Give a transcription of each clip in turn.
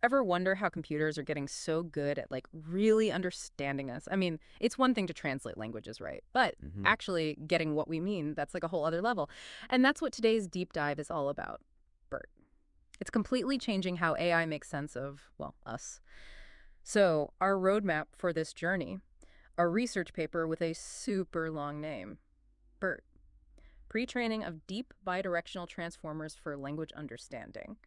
ever wonder how computers are getting so good at like really understanding us? I mean, it's one thing to translate languages, right? But Hmm. actually getting what we mean, that's like a whole other level. And that's what today's deep dive is all about. BERT. It's completely changing how AI makes sense of, well, us. So, our roadmap for this journey, a research paper with a super long name, BERT, Pre-training of Deep Bidirectional Transformers for Language Understanding.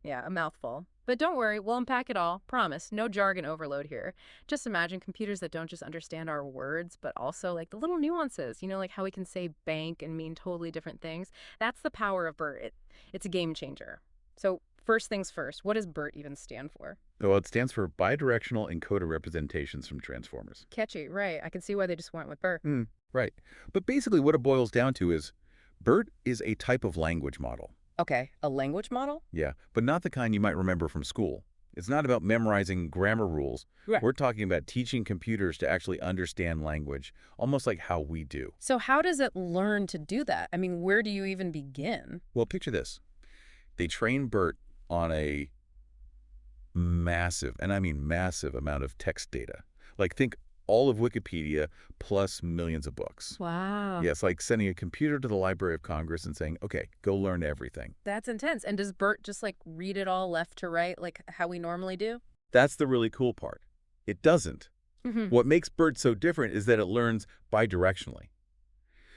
Yeah, a mouthful. But don't worry, we'll unpack it all. Promise, no jargon overload here. Just imagine computers that don't just understand our words, but also like the little nuances, like how we can say bank and mean totally different things. That's the power of BERT. It's a game changer. So, first things first, what does BERT even stand for? Well, it stands for Bidirectional Encoder Representations from Transformers. Catchy, right. I can see why they just went with BERT. Right. But basically what it boils down to is BERT is a type of language model. Okay, a language model? Yeah, but not the kind you might remember from school. It's not about memorizing grammar rules. Right. We're talking about teaching computers to actually understand language, almost like how we do. So, how does it learn to do that? I mean, where do you even begin? Well, picture this. They train BERT on a massive, and I mean massive amount of text data. Like think all of Wikipedia plus millions of books. Wow. Yeah, it's like sending a computer to the Library of Congress and saying, okay, go learn everything. That's intense. And does Bert just like read it all left to right, like how we normally do? That's the really cool part. It doesn't. Hmm. What makes BERT so different is that it learns bidirectionally.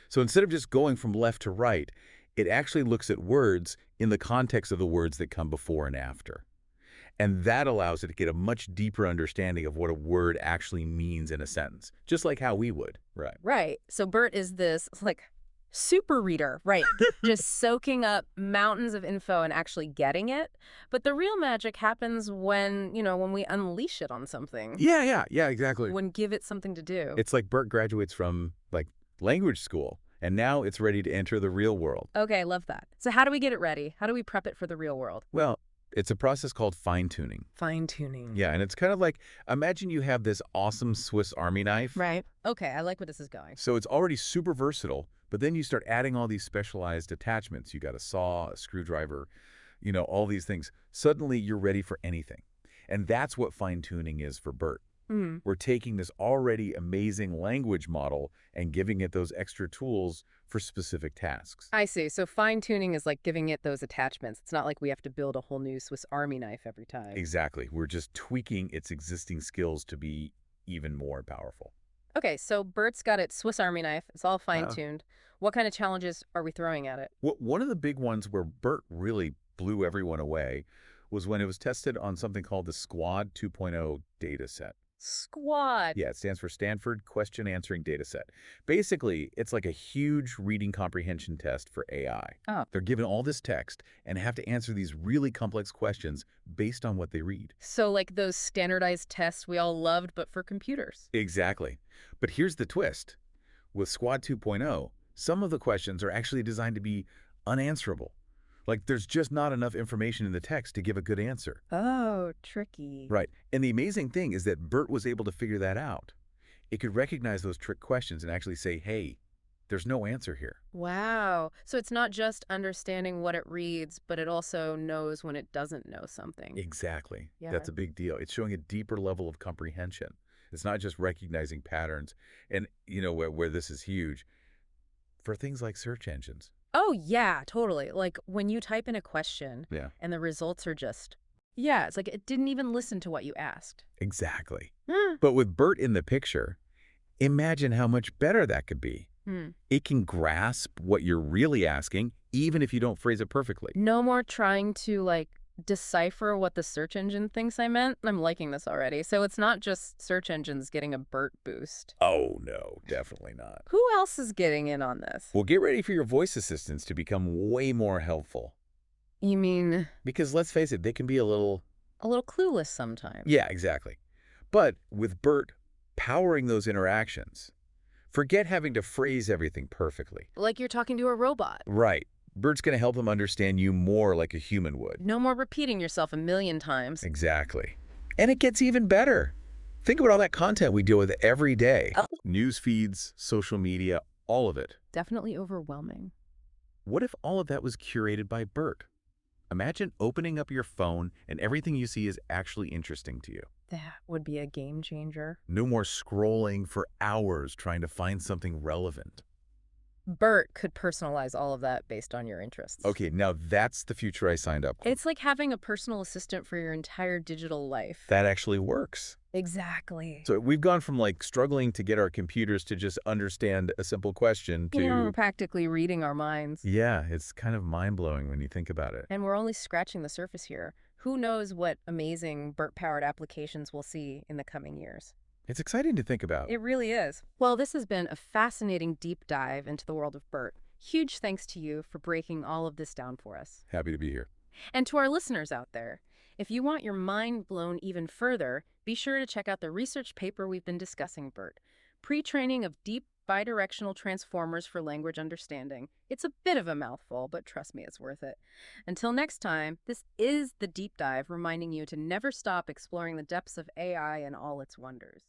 So instead of just going from left to right, it actually looks at words in the context of the words that come before and after. And that allows it to get a much deeper understanding of what a word actually means in a sentence, just like how we would. Right. Right. So Bert is this like super reader, right? Just soaking up mountains of info and actually getting it. But the real magic happens when we unleash it on something, Yeah, exactly. when give it something to do. It's like BERT graduates from like language school, and now it's ready to enter the real world. Okay, love that. So how do we get it ready? How do we prep it for the real world? Well, it's a process called fine-tuning. Fine tuning. Yeah, and it's kind of like, imagine you have this awesome Swiss Army knife. Right. Okay, I like where this is going. So it's already super versatile, but then you start adding all these specialized attachments. You got a saw, a screwdriver, all these things. Suddenly you're ready for anything. And that's what fine-tuning is for BERT. Hmm. We're taking this already amazing language model and giving it those extra tools for specific tasks. I see. So fine tuning is like giving it those attachments. It's not like we have to build a whole new Swiss Army knife every time. Exactly. We're just tweaking its existing skills to be even more powerful. Okay, so Bert's got its Swiss Army knife. It's all fine tuned. What kind of challenges are we throwing at it? One of the big ones where BERT really blew everyone away was when it was tested on something called the Squad 2.0 data set. Squad. Yeah, it stands for Stanford Question Answering Dataset. Basically, it's like a huge reading comprehension test for AI. Oh. They're given all this text and have to answer these really complex questions based on what they read. So like those standardized tests we all loved, but for computers. Exactly. But here's the twist. With Squad 2.0, some of the questions are actually designed to be unanswerable. Like there's just not enough information in the text to give a good answer. Oh, tricky. Right. And the amazing thing is that BERT was able to figure that out. It could recognize those trick questions and actually say, hey, there's no answer here. Wow. So it's not just understanding what it reads, but it also knows when it doesn't know something. Exactly. Yeah. That's a big deal. It's showing a deeper level of comprehension. It's not just recognizing patterns. And, where this is huge, for things like search engines. Oh, yeah, totally. Like when you type in a question Yeah, and the results are just, yeah, it's like it didn't even listen to what you asked. exactly. Hmm. But with BERT in the picture, imagine how much better that could be. Hmm. It can grasp what you're really asking, even if you don't phrase it perfectly. No more trying to like decipher what the search engine thinks I meant. I'm liking this already. So it's not just search engines getting a BERT boost. Oh, no, definitely not. Who else is getting in on this? Well, get ready for your voice assistants to become way more helpful. You mean Because let's face it, they can be a little... a little clueless sometimes? Yeah, exactly. But with BERT powering those interactions, forget having to phrase everything perfectly. Like you're talking to a robot. Right. BERT's going to help them understand you more like a human would. No more repeating yourself a million times. Exactly. And it gets even better. Think about all that content we deal with every day. Oh. News feeds, social media, all of it. Definitely overwhelming. What if all of that was curated by BERT? Imagine opening up your phone and everything you see is actually interesting to you. That would be a game changer. No more scrolling for hours trying to find something relevant. BERT could personalize all of that based on your interests. Okay, now that's the future I signed up for. It's like having a personal assistant for your entire digital life. That actually works. Exactly. So we've gone from like struggling to get our computers to just understand a simple question to, We're practically reading our minds. yeah, it's kind of mind-blowing when you think about it. And we're only scratching the surface here. Who knows what amazing BERT-powered applications we'll see in the coming years. It's exciting to think about. It really is. Well, this has been a fascinating deep dive into the world of BERT. Huge thanks to you for breaking all of this down for us. Happy to be here. And to our listeners out there, if you want your mind blown even further, be sure to check out the research paper we've been discussing, BERT. Pre-training of deep bidirectional transformers for language understanding. It's a bit of a mouthful, but trust me, it's worth it. Until next time, this is The Deep Dive, reminding you to never stop exploring the depths of AI and all its wonders.